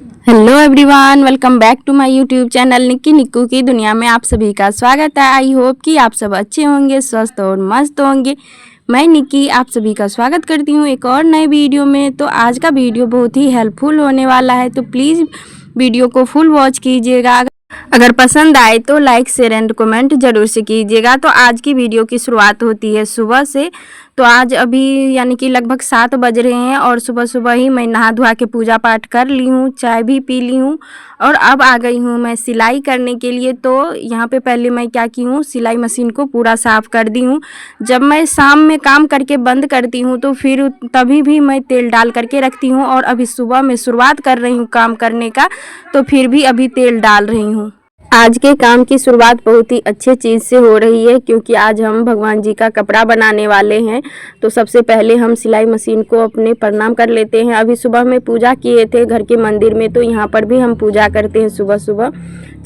Hello everyone, welcome back to my YouTube channel Nikki Nikku की दुनिया में आप सभी का स्वागत है। आई होप कि आप सब अच्छे होंगे, स्वस्थ और मस्त होंगे। मैं निक्की आप सभी का स्वागत करती हूँ एक और नए वीडियो में। तो आज का वीडियो बहुत ही हेल्पफुल होने वाला है, तो प्लीज़ वीडियो को फुल वॉच कीजिएगा। अगर पसंद आए तो लाइक शेयर एंड कमेंट जरूर से कीजिएगा। तो आज की वीडियो की शुरुआत होती है सुबह से। तो आज अभी यानी कि लगभग 7 बज रहे हैं और सुबह सुबह ही मैं नहा धोआ के पूजा पाठ कर ली हूँ, चाय भी पी ली हूँ और अब आ गई हूँ मैं सिलाई करने के लिए। तो यहाँ पे पहले मैं क्या की हूँ, सिलाई मशीन को पूरा साफ़ कर दी हूँ। जब मैं शाम में काम करके बंद करती हूँ तो फिर तभी भी मैं तेल डाल करके रखती हूँ, और अभी सुबह में शुरुआत कर रही हूँ काम करने का, तो फिर भी अभी तेल डाल रही हूँ। आज के काम की शुरुआत बहुत ही अच्छे चीज़ से हो रही है, क्योंकि आज हम भगवान जी का कपड़ा बनाने वाले हैं। तो सबसे पहले हम सिलाई मशीन को अपने प्रणाम कर लेते हैं। अभी सुबह में पूजा किए थे घर के मंदिर में, तो यहाँ पर भी हम पूजा करते हैं सुबह सुबह।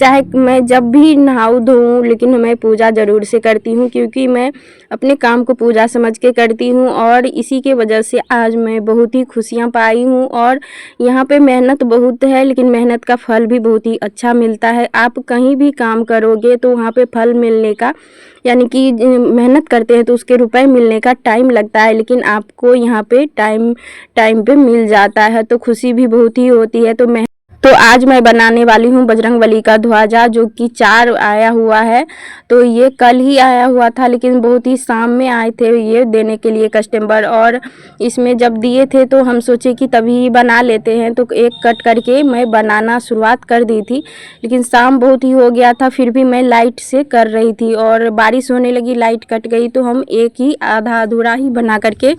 चाहे मैं जब भी नहाऊं धोऊं, लेकिन मैं पूजा ज़रूर से करती हूँ, क्योंकि मैं अपने काम को पूजा समझ के करती हूँ। और इसी के वजह से आज मैं बहुत ही खुशियाँ पाई हूँ। और यहाँ पे मेहनत बहुत है, लेकिन मेहनत का फल भी बहुत ही अच्छा मिलता है। आप कहीं भी काम करोगे तो वहाँ पे फल मिलने का, यानी कि मेहनत करते हैं तो उसके रुपए मिलने का टाइम लगता है, लेकिन आपको यहाँ पे टाइम टाइम पे मिल जाता है, तो खुशी भी बहुत ही होती है। तो आज मैं बनाने वाली हूँ बजरंगबली का ध्वजा, जो कि 4 आया हुआ है। तो ये कल ही आया हुआ था, लेकिन बहुत ही शाम में आए थे ये देने के लिए कस्टमर। और इसमें जब दिए थे तो हम सोचे कि तभी बना लेते हैं, तो एक कट करके मैं बनाना शुरुआत कर दी थी। लेकिन शाम बहुत ही हो गया था, फिर भी मैं लाइट से कर रही थी और बारिश होने लगी, लाइट कट गई, तो हम एक ही आधा अधूरा ही बना करके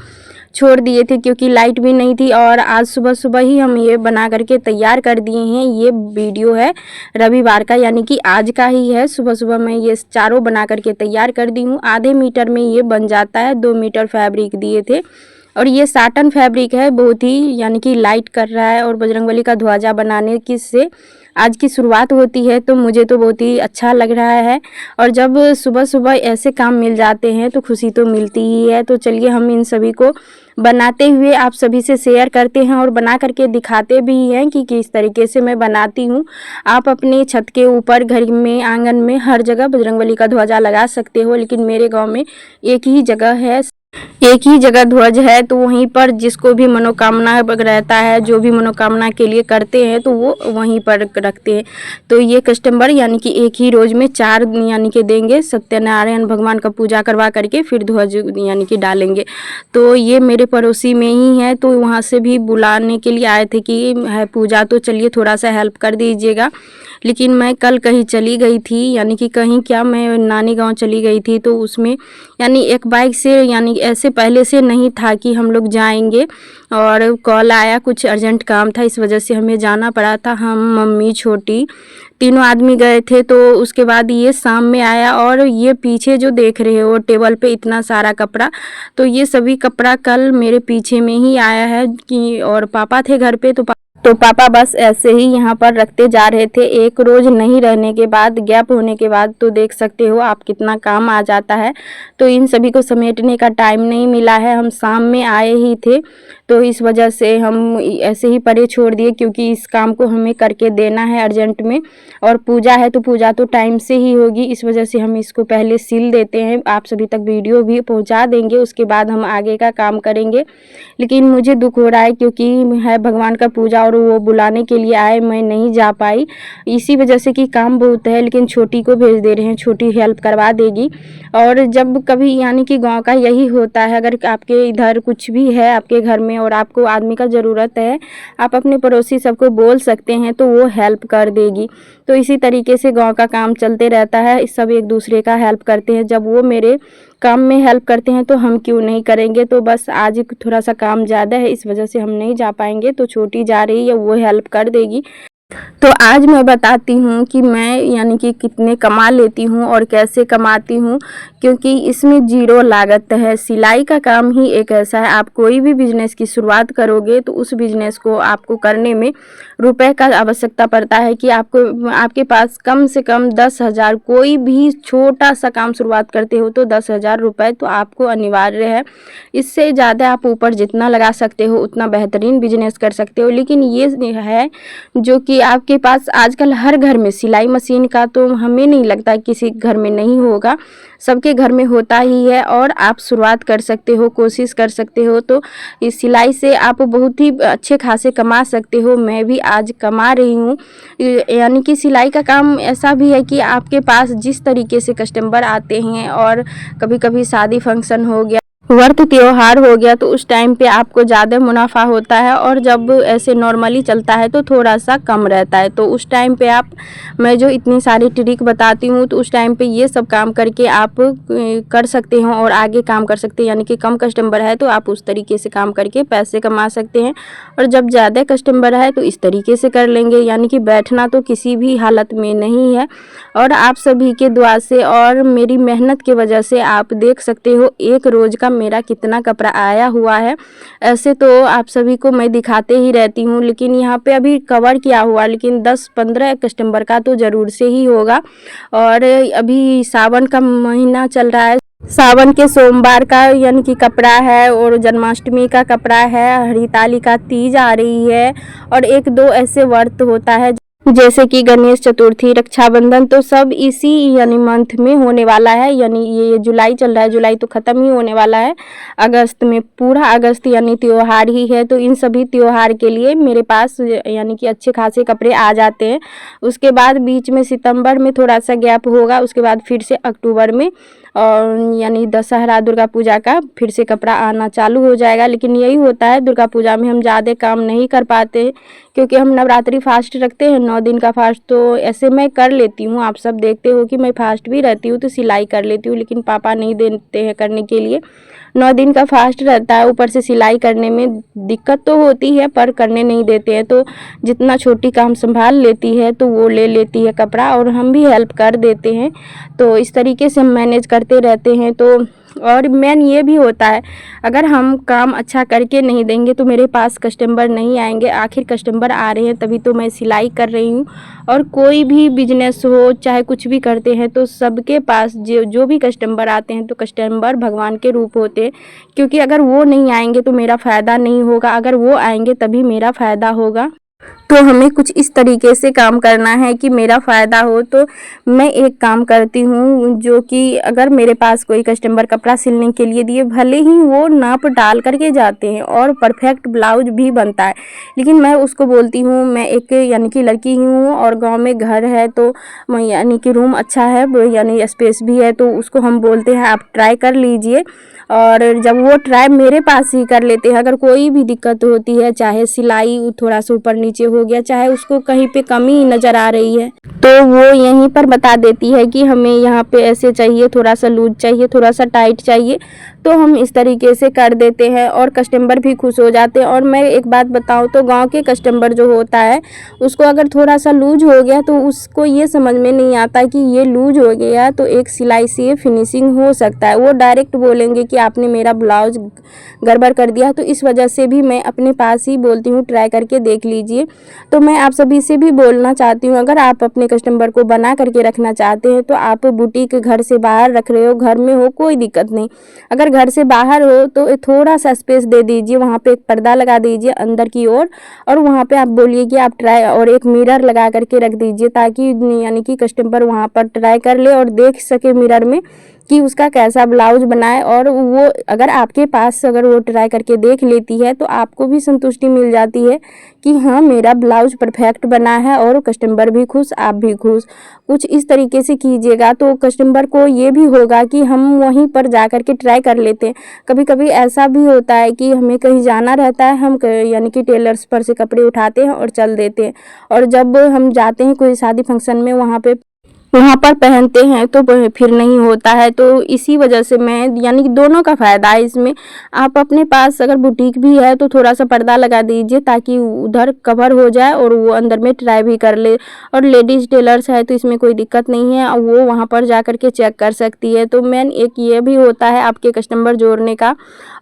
छोड़ दिए थे, क्योंकि लाइट भी नहीं थी। और आज सुबह सुबह ही हम ये बना करके तैयार कर दिए हैं। ये वीडियो है रविवार का, यानी कि आज का ही है। सुबह सुबह मैं ये चारों बना करके तैयार कर दी हूँ। आधे मीटर में ये बन जाता है, 2 मीटर फैब्रिक दिए थे और ये साटन फैब्रिक है, बहुत ही यानी कि लाइट कर रहा है। और बजरंगबली का ध्वजा बनाने की से आज की शुरुआत होती है, तो मुझे तो बहुत ही अच्छा लग रहा है। और जब सुबह सुबह ऐसे काम मिल जाते हैं तो खुशी तो मिलती ही है। तो चलिए हम इन सभी को बनाते हुए आप सभी से शेयर करते हैं और बना करके दिखाते भी हैं कि किस तरीके से मैं बनाती हूँ। आप अपने छत के ऊपर, घर में, आंगन में, हर जगह बजरंगबली का ध्वजा लगा सकते हो, लेकिन मेरे गांव में एक ही जगह है, एक ही जगह ध्वज है, तो वहीं पर जिसको भी मनोकामना रहता है, जो भी मनोकामना के लिए करते हैं, तो वो वहीं पर रखते हैं। तो ये कस्टमर यानी कि एक ही रोज में 4 यानी कि देंगे, सत्यनारायण भगवान का पूजा करवा करके फिर ध्वज यानी कि डालेंगे। तो ये मेरे पड़ोसी में ही है, तो वहाँ से भी बुलाने के लिए आए थे कि है पूजा, तो चलिए थोड़ा सा हेल्प कर दीजिएगा। लेकिन मैं कल कहीं चली गई थी, यानी कि कहीं क्या, मैं नानी गांव चली गई थी, तो उसमें यानी एक बाइक से, यानी ऐसे पहले से नहीं था कि हम लोग जाएंगे, और कॉल आया, कुछ अर्जेंट काम था, इस वजह से हमें जाना पड़ा था। हम, मम्मी, छोटी, तीनों आदमी गए थे। तो उसके बाद ये शाम में आया, और ये पीछे जो देख रहे हो टेबल पे इतना सारा कपड़ा, तो ये सभी कपड़ा कल मेरे पीछे में ही आया है कि, और पापा थे घर पे, तो पापा बस ऐसे ही यहाँ पर रखते जा रहे थे। एक रोज नहीं रहने के बाद, गैप होने के बाद, तो देख सकते हो आप कितना काम आ जाता है। तो इन सभी को समेटने का टाइम नहीं मिला है, हम शाम में आए ही थे, तो इस वजह से हम ऐसे ही परे छोड़ दिए, क्योंकि इस काम को हमें करके देना है अर्जेंट में। और पूजा है तो पूजा तो टाइम से ही होगी, इस वजह से हम इसको पहले सिल देते हैं। आप सभी तक वीडियो भी पहुँचा देंगे, उसके बाद हम आगे का काम करेंगे। लेकिन मुझे दुख हो रहा है, क्योंकि है भगवान का पूजा और वो बुलाने के लिए आए, मैं नहीं जा पाई, इसी वजह से कि काम बहुत है। लेकिन छोटी को भेज दे रहे हैं, छोटी हेल्प करवा देगी। और जब कभी यानी कि गांव का यही होता है, अगर आपके इधर कुछ भी है आपके घर में और आपको आदमी का ज़रूरत है, आप अपने पड़ोसी सबको बोल सकते हैं, तो वो हेल्प कर देगी। तो इसी तरीके से गांव का काम चलते रहता है, सब एक दूसरे का हेल्प करते हैं। जब वो मेरे काम में हेल्प करते हैं तो हम क्यों नहीं करेंगे। तो बस आज थोड़ा सा काम ज़्यादा है, इस वजह से हम नहीं जा पाएंगे, तो छोटी जा रही है, वो हेल्प कर देगी। तो आज मैं बताती हूँ कि मैं यानी कि कितने कमा लेती हूँ और कैसे कमाती हूँ, क्योंकि इसमें ज़ीरो लागत है। सिलाई का काम ही एक ऐसा है, आप कोई भी बिज़नेस की शुरुआत करोगे तो उस बिज़नेस को आपको करने में रुपए का आवश्यकता पड़ता है कि आपको आपके पास कम से कम 10,000, कोई भी छोटा सा काम शुरुआत करते हो तो 10,000 रुपये तो आपको अनिवार्य है। इससे ज़्यादा आप ऊपर जितना लगा सकते हो उतना बेहतरीन बिजनेस कर सकते हो। लेकिन ये है जो कि आपके पास आजकल हर घर में सिलाई मशीन का तो हमें नहीं लगता किसी घर में नहीं होगा, सबके घर में होता ही है और आप शुरुआत कर सकते हो, कोशिश कर सकते हो तो इस सिलाई से आप बहुत ही अच्छे खासे कमा सकते हो। मैं भी आज कमा रही हूँ। यानी कि सिलाई का काम ऐसा भी है कि आपके पास जिस तरीके से कस्टमर आते हैं और कभी कभी शादी फंक्शन हो गया, व्रत त्योहार हो गया, तो उस टाइम पे आपको ज़्यादा मुनाफा होता है और जब ऐसे नॉर्मली चलता है तो थोड़ा सा कम रहता है। तो उस टाइम पे मैं जो इतनी सारी ट्रिक बताती हूँ तो उस टाइम पे ये सब काम करके आप कर सकते हो और आगे काम कर सकते हैं। यानी कि कम कस्टमर है तो आप उस तरीके से काम करके पैसे कमा सकते हैं और जब ज़्यादा कस्टमर है तो इस तरीके से कर लेंगे। यानी कि बैठना तो किसी भी हालत में नहीं है और आप सभी के दुआ से और मेरी मेहनत की वजह से आप देख सकते हो एक रोज़ का मेरा कितना कपड़ा आया हुआ है। ऐसे तो आप सभी को मैं दिखाते ही रहती हूँ, लेकिन यहाँ पे अभी कवर किया हुआ, लेकिन 10-15 कस्टमर का तो ज़रूर से ही होगा। और अभी सावन का महीना चल रहा है, सावन के सोमवार का यानी कि कपड़ा है और जन्माष्टमी का कपड़ा है, हरितालिका तीज आ रही है और 1-2 ऐसे व्रत होता है जैसे कि गणेश चतुर्थी, रक्षाबंधन, तो सब इसी यानी मंथ में होने वाला है। यानी ये जुलाई चल रहा है, जुलाई तो ख़त्म ही होने वाला है, अगस्त में पूरा अगस्त यानी त्योहार ही है। तो इन सभी त्योहार के लिए मेरे पास यानी कि अच्छे खासे कपड़े आ जाते हैं। उसके बाद बीच में सितंबर में थोड़ा सा गैप होगा, उसके बाद फिर से अक्टूबर में और यानी दशहरा दुर्गा पूजा का फिर से कपड़ा आना चालू हो जाएगा। लेकिन यही होता है, दुर्गा पूजा में हम ज़्यादा काम नहीं कर पाते क्योंकि हम नवरात्रि फास्ट रखते हैं, 9 दिन का फास्ट। तो ऐसे मैं कर लेती हूँ, आप सब देखते हो कि मैं फास्ट भी रहती हूँ तो सिलाई कर लेती हूँ, लेकिन पापा नहीं देते हैं करने के लिए। 9 दिन का फास्ट रहता है, ऊपर से सिलाई करने में दिक्कत तो होती है पर करने नहीं देते हैं। तो जितना छोटी काम संभाल लेती है तो वो ले लेती है कपड़ा और हम भी हेल्प कर देते हैं। तो इस तरीके से हम मैनेज करते रहते हैं। तो और मेन ये भी होता है, अगर हम काम अच्छा करके नहीं देंगे तो मेरे पास कस्टमर नहीं आएंगे। आखिर कस्टमर आ रहे हैं तभी तो मैं सिलाई कर रही हूँ। और कोई भी बिजनेस हो चाहे कुछ भी करते हैं तो सबके पास जो भी कस्टमर आते हैं तो कस्टमर भगवान के रूप होते हैं, क्योंकि अगर वो नहीं आएंगे तो मेरा फ़ायदा नहीं होगा, अगर वो आएंगे तभी मेरा फ़ायदा होगा। तो हमें कुछ इस तरीके से काम करना है कि मेरा फ़ायदा हो। तो मैं एक काम करती हूँ जो कि अगर मेरे पास कोई कस्टमर कपड़ा सिलने के लिए दिए, भले ही वो नाप डाल करके जाते हैं और परफेक्ट ब्लाउज भी बनता है, लेकिन मैं उसको बोलती हूँ, मैं एक यानी कि लड़की हूँ और गांव में घर है तो यानी कि रूम अच्छा है, यानी स्पेस भी है, तो उसको हम बोलते हैं आप ट्राई कर लीजिए। और जब वो ट्राई मेरे पास ही कर लेते हैं, अगर कोई भी दिक्कत होती है, चाहे सिलाई थोड़ा सा ऊपर नीचे हो गया, चाहे उसको कहीं पे कमी नज़र आ रही है, तो वो यहीं पर बता देती है कि हमें यहाँ पे ऐसे चाहिए, थोड़ा सा लूज चाहिए, थोड़ा सा टाइट चाहिए, तो हम इस तरीके से कर देते हैं और कस्टमर भी खुश हो जाते हैं। और मैं एक बात बताऊँ तो गांव के कस्टमर जो होता है उसको अगर थोड़ा सा लूज हो गया तो उसको ये समझ में नहीं आता कि ये लूज हो गया तो एक सिलाई से फिनिशिंग हो सकता है, वो डायरेक्ट बोलेंगे कि आपने मेरा ब्लाउज गड़बड़ कर दिया। तो इस वजह से भी मैं अपने पास ही बोलती हूँ ट्राई करके देख लीजिए। तो मैं आप सभी से भी बोलना चाहती हूँ, अगर आप अपने कस्टमर को बना करके रखना चाहते हैं तो आप बुटीक घर से बाहर रख रहे हो, घर में हो कोई दिक्कत नहीं, अगर घर से बाहर हो तो थोड़ा सा स्पेस दे दीजिए, वहाँ पे एक पर्दा लगा दीजिए अंदर की ओर और वहाँ पे आप बोलिए कि आप ट्राई, और एक मिरर लगा करके रख दीजिए ताकि यानी कि कस्टमर वहाँ पर ट्राई कर ले और देख सके मिरर में कि उसका कैसा ब्लाउज बनाए। और वो अगर आपके पास अगर वो ट्राई करके देख लेती है तो आपको भी संतुष्टि मिल जाती है कि हाँ मेरा ब्लाउज परफेक्ट बना है और कस्टमर भी खुश, आप भी खुश। कुछ इस तरीके से कीजिएगा तो कस्टमर को ये भी होगा कि हम वहीं पर जा कर के ट्राई कर लेते हैं। कभी कभी ऐसा भी होता है कि हमें कहीं जाना रहता है, हम यानी कि टेलर्स पर से कपड़े उठाते हैं और चल देते हैं, और जब हम जाते हैं कोई शादी फंक्शन में वहाँ पे वहाँ पर पहनते हैं तो फिर नहीं होता है। तो इसी वजह से मैं यानी कि दोनों का फ़ायदा है इसमें। आप अपने पास अगर बुटीक भी है तो थोड़ा-सा पर्दा लगा दीजिए ताकि उधर कवर हो जाए और वो अंदर में ट्राई भी कर ले। और लेडीज़ टेलर्स है तो इसमें कोई दिक्कत नहीं है, वो वहाँ पर जा कर के चेक कर सकती है। तो मेन एक ये भी होता है आपके कस्टमर जोड़ने का।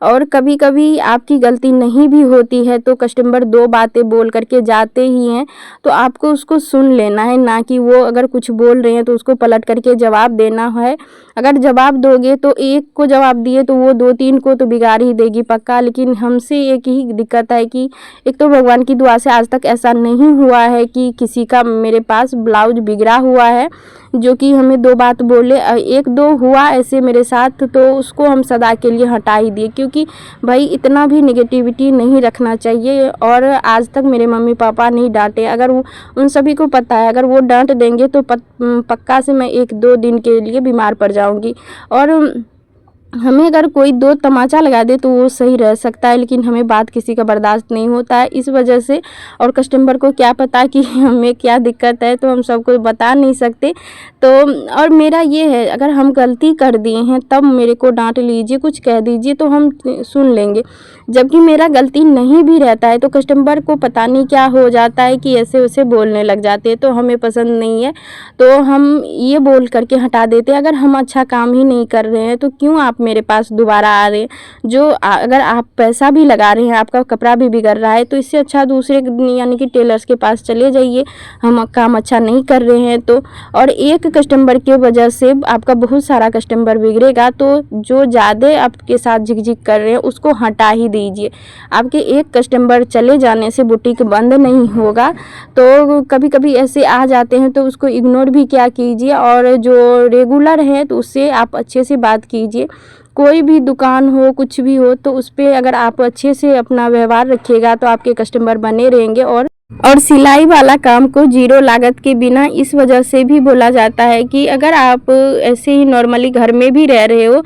और कभी-कभी आपकी गलती नहीं भी होती है तो कस्टमर 2 बातें बोल कर के जाते ही हैं, तो आपको उसको सुन लेना है, ना कि वो अगर कुछ बोल रहे हैं तो उसको पलट करके जवाब देना है। अगर जवाब दोगे तो एक को जवाब दिए तो वो 2-3 को तो बिगाड़ ही देगी पक्का। लेकिन हमसे एक ही दिक्कत है कि एक तो भगवान की दुआ से आज तक ऐसा नहीं हुआ है कि किसी का मेरे पास ब्लाउज बिगड़ा हुआ है जो कि हमें 2 बात बोले। 1-2 हुआ ऐसे मेरे साथ तो उसको हम सदा के लिए हटा ही दिए, क्योंकि भाई इतना भी नेगेटिविटी नहीं रखना चाहिए। और आज तक मेरे मम्मी पापा नहीं डांटे, अगर वो उन सभी को पता है अगर वो डांट देंगे तो पक्का से मैं 1-2 दिन के लिए बीमार पड़ जाऊंगी। और हमें अगर कोई 2 तमाचा लगा दे तो वो सही रह सकता है, लेकिन हमें बात किसी का बर्दाश्त नहीं होता है इस वजह से। और कस्टमर को क्या पता कि हमें क्या दिक्कत है, तो हम सबको बता नहीं सकते। तो और मेरा ये है, अगर हम गलती कर दिए हैं तब मेरे को डांट लीजिए, कुछ कह दीजिए तो हम सुन लेंगे। जबकि मेरा गलती नहीं भी रहता है तो कस्टमर को पता नहीं क्या हो जाता है कि ऐसे वैसे बोलने लग जाते हैं, तो हमें पसंद नहीं है। तो हम ये बोल करके हटा देते हैं, अगर हम अच्छा काम ही नहीं कर रहे हैं तो क्यों आप मेरे पास दोबारा आ रहे हैं। अगर आप पैसा भी लगा रहे हैं, आपका कपड़ा भी बिगड़ रहा है, तो इससे अच्छा दूसरे यानी कि टेलर्स के पास चले जाइए, हम काम अच्छा नहीं कर रहे हैं तो। और एक कस्टमर की वजह से आपका बहुत सारा कस्टमर बिगड़ेगा, तो जो ज़्यादा आपके साथ झिक-झिक कर रहे हैं उसको हटा ही दीजिए। आपके एक कस्टमर चले जाने से बुटीक बंद नहीं होगा। तो कभी-कभी ऐसे आ जाते हैं तो उसको इग्नोर भी क्या कीजिए, और जो रेगुलर हैं तो उससे आप अच्छे से बात कीजिए। कोई भी दुकान हो, कुछ भी हो, तो उस पे अगर आप अच्छे से अपना व्यवहार रखिएगा तो आपके कस्टमर बने रहेंगे। और सिलाई वाला काम को जीरो लागत के बिना इस वजह से भी बोला जाता है कि अगर आप ऐसे ही नॉर्मली घर में भी रह रहे हो,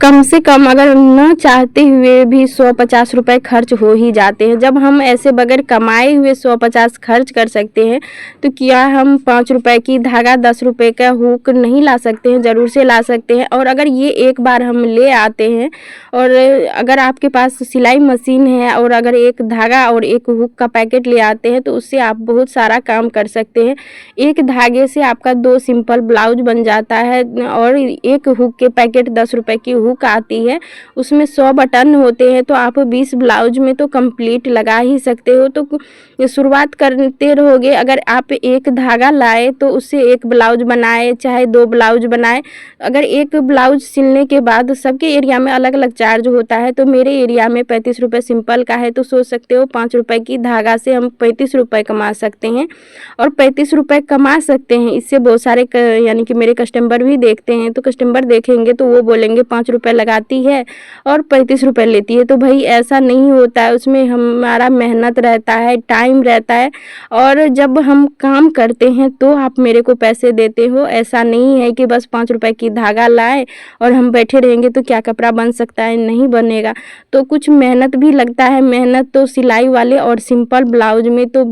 कम से कम अगर न चाहते हुए भी 100-50 रुपए खर्च हो ही जाते हैं। जब हम ऐसे बगैर कमाए हुए 100-50 खर्च कर सकते हैं तो क्या हम 5 रुपए की धागा 10 रुपए का हुक नहीं ला सकते हैं? ज़रूर से ला सकते हैं। और अगर ये एक बार हम ले आते हैं, और अगर आपके पास सिलाई मशीन है और अगर एक धागा और एक हुक का पैकेट ले आते हैं तो उससे आप बहुत सारा काम कर सकते हैं। एक धागे से आपका 2 सिंपल ब्लाउज बन जाता है। और एक हुक के पैकेट 10 रुपए की हुक आती है, उसमें 100 बटन होते हैं, तो आप 20 ब्लाउज में तो कंप्लीट लगा ही सकते हो। तो शुरुआत करते रहोगे, अगर आप एक धागा लाए तो उससे एक ब्लाउज बनाए, चाहे 2 ब्लाउज बनाए। अगर एक ब्लाउज सिलने के बाद सबके एरिया में अलग अलग चार्ज होता है, तो मेरे एरिया में 35 रुपये सिंपल का है, तो सोच सकते हो 5 रुपये की धागा से हम 35 रुपये कमा सकते हैं। और 35 रुपये कमा सकते हैं, इससे बहुत सारे यानी कि मेरे कस्टमर भी देखते हैं, तो कस्टमर देखेंगे तो वो बोलेंगे 5 रुपये लगाती है और 35 रुपये लेती है। तो भाई ऐसा नहीं होता है, उसमें हमारा मेहनत रहता है, टाइम रहता है। और जब हम काम करते हैं तो आप मेरे को पैसे देते हो, ऐसा नहीं है कि बस 5 रुपये की धागा लाए और हम बैठे रहेंगे तो क्या कपड़ा बन सकता है, नहीं बनेगा। तो कुछ मेहनत भी लगता है। मेहनत तो सिलाई वाले और सिंपल ब्लाउज में तो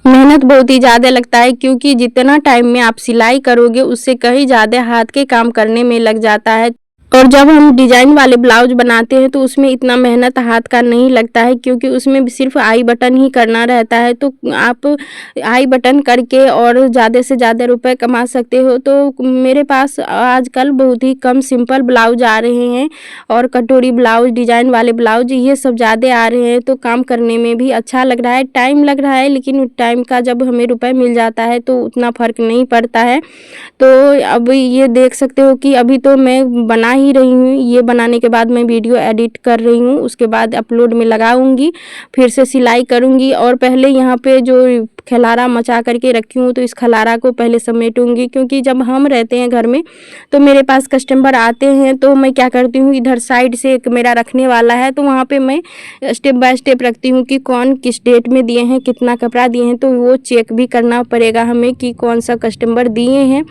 मेहनत बहुत ही ज़्यादा लगता है, क्योंकि जितना टाइम में आप सिलाई करोगे उससे कहीं ज़्यादा हाथ के काम करने में लग जाता है। और जब हम डिज़ाइन वाले ब्लाउज बनाते हैं तो उसमें इतना मेहनत हाथ का नहीं लगता है, क्योंकि उसमें सिर्फ आई बटन ही करना रहता है। तो आप आई बटन करके और ज़्यादा से ज़्यादा रुपए कमा सकते हो। तो मेरे पास आजकल बहुत ही कम सिंपल ब्लाउज आ रहे हैं, और कटोरी ब्लाउज, डिज़ाइन वाले ब्लाउज, ये सब ज़्यादा आ रहे हैं। तो काम करने में भी अच्छा लग रहा है, टाइम लग रहा है, लेकिन टाइम का जब हमें रुपए मिल जाता है तो उतना फ़र्क नहीं पड़ता है। तो अब ये देख सकते हो कि अभी तो मैं बना ही रही हूँ। ये बनाने के बाद मैं वीडियो एडिट कर रही हूँ, उसके बाद अपलोड में लगाऊंगी, फिर से सिलाई करूँगी। और पहले यहाँ पे जो खलारा मचा करके रखी हूँ तो इस खलारा को पहले समेटूंगी, क्योंकि जब हम रहते हैं घर में तो मेरे पास कस्टमर आते हैं तो मैं क्या करती हूँ, इधर साइड से एक मेरा रखने वाला है, तो वहाँ पे मैं स्टेप बाय स्टेप रखती हूँ कि कौन किस डेट में दिए हैं, कितना कपड़ा दिए हैं। तो वो चेक भी करना पड़ेगा हमें कि कौन सा कस्टमर दिए हैं।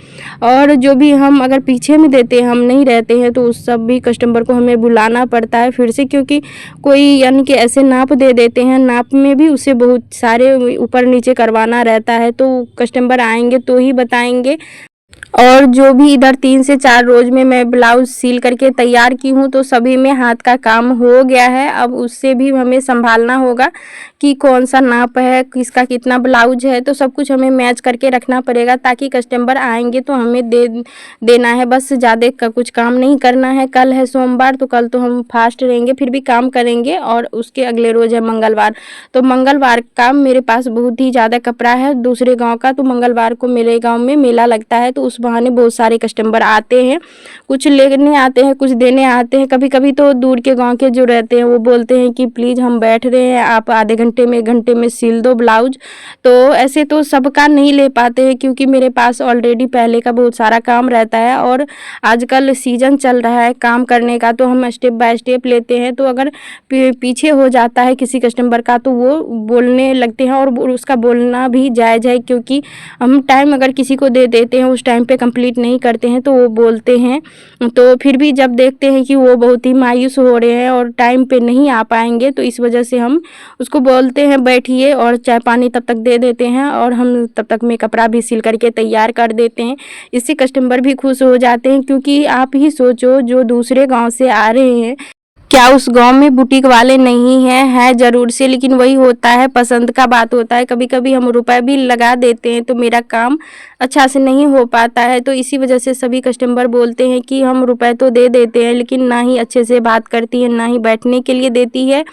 और जो भी हम अगर पीछे में देते हैं, हम नहीं रहते हैं, तो उस सब भी कस्टमर को हमें बुलाना पड़ता है फिर से, क्योंकि कोई यानी कि ऐसे नाप दे देते हैं, नाप में भी उसे बहुत सारे ऊपर नीचे करवाना रहता है। तो कस्टमर आएंगे तो ही बताएंगे। और जो भी इधर 3 से 4 रोज में मैं ब्लाउज़ सिल करके तैयार की हूँ, तो सभी में हाथ का काम हो गया है। अब उससे भी हमें संभालना होगा कि कौन-सा नाप है, किसका कितना ब्लाउज़ है, तो सब कुछ हमें मैच करके रखना पड़ेगा, ताकि कस्टमर आएँगे तो हमें देना है, बस ज़्यादा कुछ काम नहीं करना है। कल है सोमवार, तो कल तो हम फास्ट रहेंगे, फिर भी काम करेंगे, और उसके अगले रोज़ है मंगलवार। तो मंगलवार का मेरे पास बहुत ही ज़्यादा कपड़ा है दूसरे गाँव का, तो मंगलवार को मेरे गाँव में मेला लगता है, तो उस बहाने बहुत सारे कस्टमर आते हैं, कुछ लेने आते हैं, कुछ देने आते हैं। कभी-कभी तो दूर के गाँव के जो रहते हैं वो बोलते हैं कि प्लीज़ हम बैठ रहे हैं, आप आधे घंटे में 1 घंटे में सिल दो ब्लाउज़। तो ऐसे तो सबका नहीं ले पाते हैं, क्योंकि मेरे पास ऑलरेडी पहले का बहुत सारा काम रहता है, और आजकल सीज़न चल रहा है काम करने का, तो हम स्टेप बाय स्टेप लेते हैं। तो अगर पीछे हो जाता है किसी कस्टमर का, तो वो बोलने लगते हैं, और उसका बोलना भी जायज़ है, क्योंकि हम टाइम अगर किसी को दे देते हैं, उस टाइम पे कंप्लीट नहीं करते हैं, तो वो बोलते हैं। तो फिर भी जब देखते हैं कि वो बहुत ही मायूस हो रहे हैं और टाइम पे नहीं आ पाएँगे, तो इस वजह से हम उसको बोलते हैं बैठिए, और चाय पानी तब तक दे देते हैं, और हम तब तक में कपड़ा भी सिल करके तैयार कर देते हैं। इससे कस्टमर भी खुश हो जाते हैं, क्योंकि आप ही सोचो, जो दूसरे गाँव से आ रहे हैं, क्या उस गाँव में बुटीक वाले नहीं हैं? हैं ज़रूर से, लेकिन वही होता है, पसंद का बात होता है। कभी-कभी हम रुपए भी लगा देते हैं, तो मेरा काम अच्छा से नहीं हो पाता है। तो इसी वजह से सभी कस्टमर बोलते हैं कि हम रुपए तो दे देते हैं, लेकिन ना ही अच्छे से बात करती है, ना ही बैठने के लिए देती है,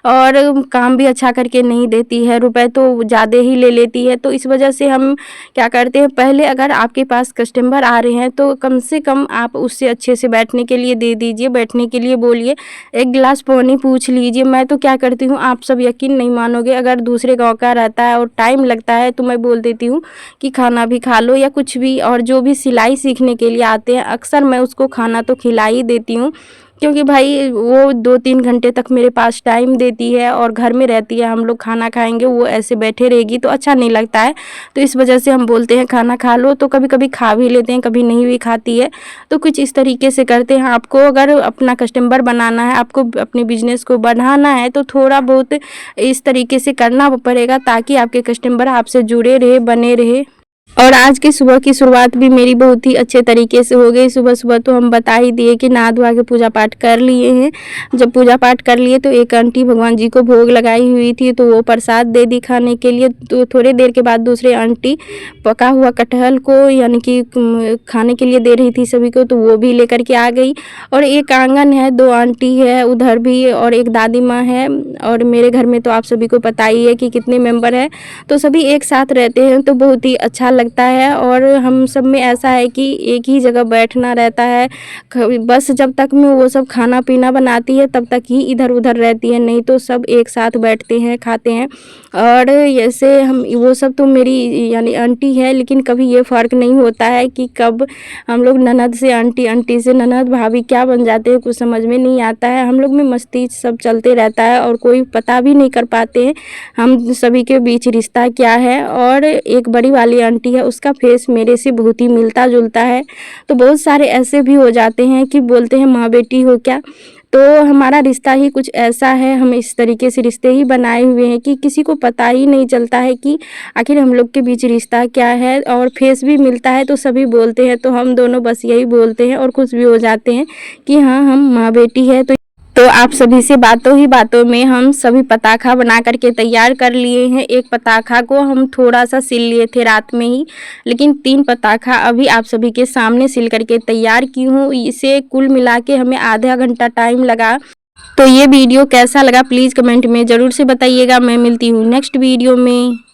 और काम भी अच्छा करके नहीं देती है, रुपए तो ज़्यादा ही ले लेती है। तो इस वजह से हम क्या करते हैं, पहले अगर आपके पास कस्टमर आ रहे हैं, तो कम से कम आप उससे अच्छे से बैठने के लिए दे दीजिए, बैठने के लिए बोलिए, 1 गिलास पानी पूछ लीजिए। मैं तो क्या करती हूँ, आप सब यकीन नहीं मानोगे, अगर दूसरे गाँव का रहता है और टाइम लगता है, तो मैं बोल देती हूँ कि खाना भी खा लो या कुछ भी। और जो भी सिलाई सीखने के लिए आते हैं, अक्सर मैं उसको खाना तो खिला ही देती हूँ, क्योंकि भाई वो 2-3 घंटे तक मेरे पास टाइम देती है, और घर में रहती है, हम लोग खाना खाएँगे, वो ऐसे बैठे रहेगी तो अच्छा नहीं लगता है। तो इस वजह से हम बोलते हैं खाना खा लो, तो कभी-कभी खा भी लेते हैं, कभी नहीं भी खाती है। तो कुछ इस तरीके से करते हैं। आपको अगर अपना कस्टमर बनाना है, आपको अपने बिज़नेस को बढ़ाना है, तो थोड़ा बहुत इस तरीके से करना पड़ेगा, ताकि आपके कस्टमर आपसे जुड़े रहे, बने रहे। और आज की सुबह की शुरुआत भी मेरी बहुत ही अच्छे तरीके से हो गई। सुबह-सुबह तो हम बता ही दिए कि नहा धुआ के पूजा पाठ कर लिए हैं। जब पूजा पाठ कर लिए, तो एक आंटी भगवान जी को भोग लगाई हुई थी, तो वो प्रसाद दे दी खाने के लिए। तो थोड़ी देर के बाद दूसरी आंटी पका हुआ कटहल को यानी कि खाने के लिए दे रही थी सभी को, तो वो भी लेकर के आ गई। और एक आंगन है, 2 आंटी है उधर भी, और एक दादी माँ है। और मेरे घर में तो आप सभी को पता ही है कि कितने मेंबर हैं, तो सभी एक साथ रहते हैं, तो बहुत ही अच्छा लगता है। और हम सब में ऐसा है कि एक ही जगह बैठना रहता है, बस जब तक में वो सब खाना पीना बनाती है तब तक ही इधर उधर रहती है, नहीं तो सब एक साथ बैठते हैं, खाते हैं। और ऐसे हम वो सब तो मेरी यानी आंटी है, लेकिन कभी ये फ़र्क नहीं होता है कि कब हम लोग ननद से आंटी, आंटी से ननद, भाभी क्या बन जाते हैं, कुछ समझ में नहीं आता है। हम लोग में मस्ती सब चलते रहता है, और कोई पता भी नहीं कर पाते हैं हम सभी के बीच रिश्ता क्या है। और एक बड़ी वाली आंटी है, उसका फेस मेरे से बहुत ही मिलता जुलता है, तो बहुत सारे ऐसे भी हो जाते हैं कि बोलते हैं माँ बेटी हो क्या। तो हमारा रिश्ता ही कुछ ऐसा है, हम इस तरीके से रिश्ते ही बनाए हुए हैं कि किसी को पता ही नहीं चलता है कि आखिर हम लोग के बीच रिश्ता क्या है। और फेस भी मिलता है, तो सभी बोलते हैं, तो हम दोनों बस यही बोलते हैं, और खुश भी हो जाते हैं कि हाँ, हम माँ बेटी है। तो आप सभी से बातों ही बातों में हम सभी पताखा बना करके तैयार कर लिए हैं। एक पताखा को हम थोड़ा सा सिल लिए थे रात में ही, लेकिन 3 पताखा अभी आप सभी के सामने सिल करके तैयार की हूँ। इसे कुल मिला के हमें आधा घंटा टाइम लगा। तो ये वीडियो कैसा लगा प्लीज़ कमेंट में ज़रूर से बताइएगा। मैं मिलती हूँ नेक्स्ट वीडियो में।